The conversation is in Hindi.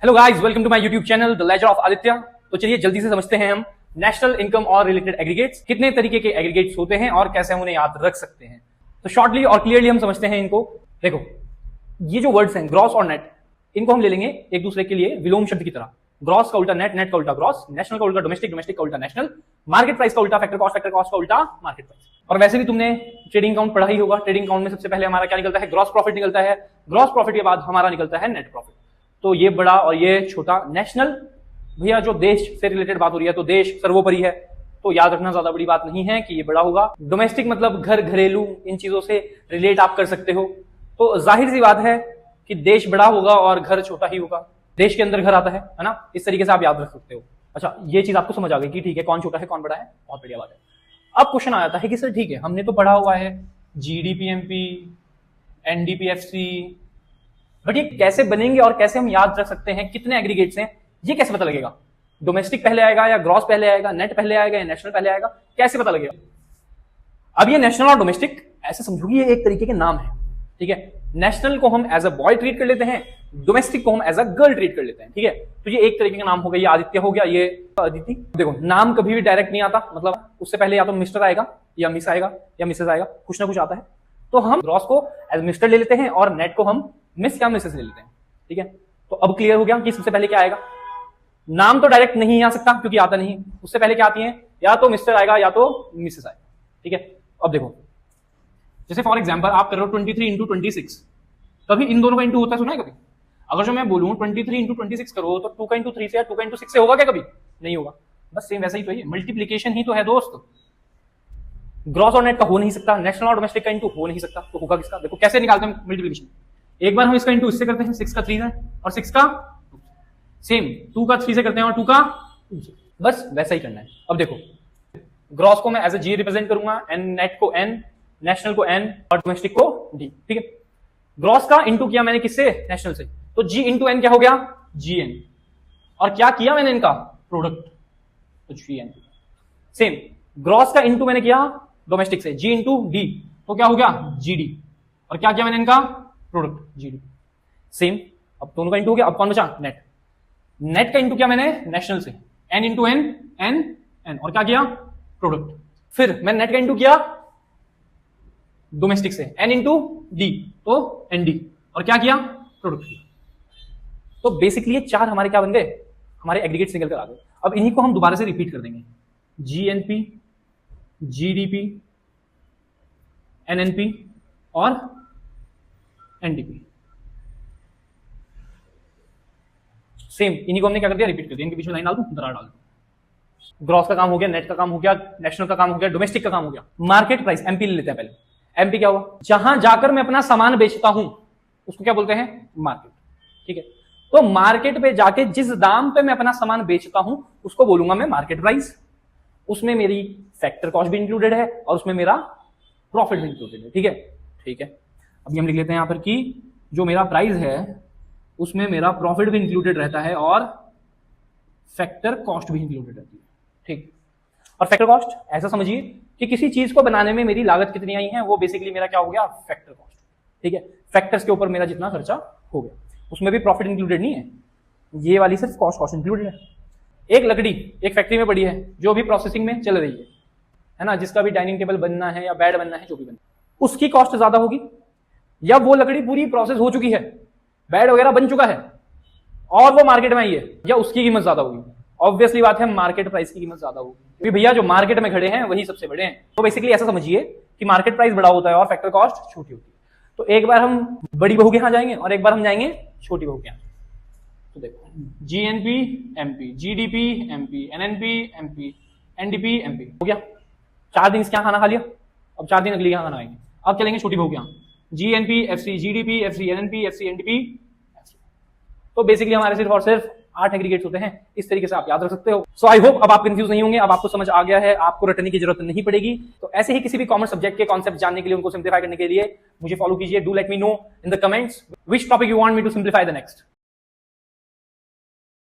Hello guys, welcome to my YouTube channel the ledger of Aditya. तो चलिए जल्दी से समझते हैं हम नेशनल इनकम और रिलेटेड एग्रीगेट्स, कितने तरीके के एग्रीगेट्स होते हैं और कैसे हम उन्हें याद रख सकते हैं। तो शॉर्टली और क्लियरली हम समझते हैं इनको। देखो, ये जो वर्ड्स हैं ग्रॉस और नेट, इनको हम ले लेंगे एक दूसरे के लिए विलोम शब्द की तरह। ग्रॉस का उल्टा नेट, नेट का उल्टा ग्रॉस, नेशनल का उल्टा डोमेस्टिक, डोमेस्टिक का उल्टा नेशनल, मार्केट प्राइस का उल्टा फैक्टर कॉस्ट, फैक्टर कॉस्ट का उल्टा मार्केट प्राइस। और वैसे भी तुमने ट्रेडिंग अकाउंट पढ़ा ही होगा। ट्रेडिंग अकाउंट में सबसे पहले हमारा क्या निकलता है? ग्रॉस प्रॉफिट निकलता है। ग्रॉस प्रॉफिट के बाद हमारा निकलता है नेट प्रॉफिट। तो ये बड़ा और ये छोटा। नेशनल भैया जो देश से रिलेटेड बात हो रही है तो देश सर्वोपरि है, तो याद रखना ज्यादा बड़ी बात नहीं है कि ये बड़ा होगा। डोमेस्टिक मतलब घर, घरेलू, इन चीजों से रिलेट आप कर सकते हो। तो जाहिर सी बात है कि देश बड़ा होगा और घर छोटा ही होगा। देश के अंदर घर आता है ना, इस तरीके से आप याद रख सकते हो। अच्छा, ये चीज आपको समझ आ गई कि ठीक है, कौन छोटा है कौन बड़ा है, बहुत बढ़िया बात है। अब क्वेश्चन आ जाता है कि सर ठीक है, हमने तो पढ़ा हुआ है जीडीपीएमपी, एनडीपीएफसी, बट ये कैसे बनेंगे और कैसे हम याद रख सकते हैं कितने एग्रीगेट्स हैं, ये कैसे पता लगेगा? डोमेस्टिक पहले आएगा या ग्रॉस पहले आएगा, नेट पहले आएगा या नेशनल पहले आएगा, कैसे पता लगेगा? अब ये नेशनल और डोमेस्टिक ऐसे समझोगी ये एक तरीके के नाम है, ठीक है। नेशनल को हम एज अ बॉय ट्रीट कर लेते हैं, डोमेस्टिक को हम एज अ गर्ल ट्रीट कर लेते हैं, ठीक है। तो ये एक तरीके का नाम हो गया, ये आदित्य हो गया, ये अदिति। देखो, नाम कभी भी डायरेक्ट नहीं आता, मतलब उससे पहले या तो मिस्टर आएगा या मिस आएगा या मिसेज आएगा, कुछ ना कुछ आता है। तो हम ग्रॉस को एज मिस्टर ले लेते हैं और नेट को हम मिस या मिसेस ले लेते हैं, ठीक है। तो अब क्लियर हो गया कि सबसे पहले क्या आएगा। नाम तो डायरेक्ट नहीं आ सकता क्योंकि आता नहीं, उससे पहले क्या आती है? या तो मिस्टर आएगा या तो मिसेस आएगा, ठीक है। अब देखो, जैसे फॉर एग्जांपल आप कर रहे हो 23 इंटू 26, कभी इन दोनों का इंटू होता है, सुना है कभी? अगर जो मैं बोलूं 23 इंटू 26 करो तो 2 का इंटू 3 से या 2 का इंटू 6 से होगा क्या? कभी नहीं होगा। बस सेम वैसा ही तो है, मल्टीप्लीकेशन ही तो है दोस्त। ग्रॉस और नेट का हो नहीं सकता, नेशनल और डोमेस्टिक का इंटू हो नहीं सकता, तो होगा किसका? देखो कैसे निकालते हैं मल्टीप्लीकेशन। एक बार हम इसका इंटू इससे करते हैं, 6 का 3 है और 6 का सेम 2 का 3 से करते हैं और 2 का 2 से, बस वैसा ही करना है। अब देखो, ग्रॉस को मैं एज ए जी रिप्रेजेंट करूंगा, एन नेट को एन, नेशनल को एन और डोमेस्टिक को डी, ठीक है। ग्रॉस का इंटू किया मैंने किससे? नेशनल से, तो जी इंटू एन क्या हो गया? G N. और क्या किया मैंने इनका? प्रोडक्ट, तो जी एन। सेम ग्रॉस का इंटू मैंने किया डोमेस्टिक से, जी इंटू डी, तो क्या हो गया? G D. और क्या किया मैंने इनका? Product, G D. सेम, अब दोनों का इंटू हो गया। अब कौन बचा? नेट। नेट का इंटू किया मैंने नेशनल से, N into N, N N, और क्या किया? प्रोडक्ट। फिर मैंने नेट का इंटू किया डोमेस्टिक से, एन इंटू डी, तो एन डी, और क्या किया? प्रोडक्ट किया। तो बेसिकली ये चार हमारे क्या बन गए? हमारे एग्रीगेट्स निकल कर आ गए। अब इन्हीं को हम दोबारा से रिपीट कर देंगे, जीएनपी, जीडीपी, एनएनपी और एनडीपी। सेम इन्हीं को हमने क्या कर दिया? रिपीट कर दिया। इनके बीच में लाइन डाल दूं, दरार डाल दूं। ग्रॉस का काम हो गया, नेट का काम हो गया, नेशनल का काम हो गया, डोमेस्टिक का काम हो गया। मार्केट प्राइस, एमपी ले लेते हैं पहले। एमपी क्या हुआ? जहां जाकर मैं अपना सामान बेचता हूं उसको क्या बोलते हैं? मार्केट, ठीक है। तो मार्केट पे जाके जिस दाम पे मैं अपना सामान बेचता हूं उसको बोलूंगा मैं मार्केट प्राइस। उसमें मेरी फैक्टर कॉस्ट भी इंक्लूडेड है और उसमें मेरा प्रॉफिट भी इंक्लूडेड है, ठीक है, ठीक है। अभी हम लिख लेते हैं यहां पर कि जो मेरा प्राइस है उसमें मेरा प्रॉफिट भी इंक्लूडेड रहता है और फैक्टर कॉस्ट भी इंक्लूडेड रहती है, ठीक। और फैक्टर कॉस्ट ऐसा समझिए कि किसी चीज को बनाने में मेरी लागत कितनी आई है, वो बेसिकली मेरा क्या हो गया? फैक्टर कॉस्ट, ठीक है। फैक्टर्स के ऊपर मेरा जितना खर्चा हो गया, उसमें भी प्रॉफिट इंक्लूडेड नहीं है, ये वाली सिर्फ कॉस्ट इंक्लूडेड है। एक लकड़ी एक फैक्ट्री में पड़ी है जो भी प्रोसेसिंग में चल रही है ना, जिसका भी डाइनिंग टेबल बनना है या बेड बनना है, जो भी बनना है, उसकी कॉस्ट ज्यादा होगी, या वो लकड़ी पूरी प्रोसेस हो चुकी है, बेड वगैरह बन चुका है और वो मार्केट में आई है, या उसकी कीमत ज्यादा होगी? ऑब्वियसली बात है, मार्केट प्राइस की कीमत ज्यादा होगी, क्योंकि भैया जो मार्केट में खड़े हैं वही सबसे बड़े हैं। तो बेसिकली ऐसा समझिए कि मार्केट प्राइस बड़ा होता है और फैक्टर कॉस्ट छोटी होती है। तो एक बार हम बड़ी बहू के यहां जाएंगे और एक बार हम जाएंगे छोटी बहू के यहां। तो देखो, GNP MP, GDP MP, NNP MP, NDP MP, हो गया। 4 दिन इसके यहां खाना खा लिया, अब 4 दिन अगले यहां खाना खाएंगे। अब चलेंगे छोटी बहू के यहां, GNP FC, GDP FC, NNP FC, NDP FC. तो बेसिकली हमारे सिर्फ और सिर्फ 8 एग्रीगेट्स होते हैं। इस तरीके से आप याद रख सकते हो। सो आई होप अब आप कंफ्यूज नहीं होंगे, अब आपको समझ आ गया है, आपको रटने की जरूरत नहीं पड़ेगी। तो ऐसे ही किसी भी कॉमर्स सब्जेक्ट के कॉन्सेप्ट जानने के लिए, उनको सिंप्लीफाई करने के लिए मुझे फॉलो कीजिए। Do let me know in the comments which topic you want me to simplify the next.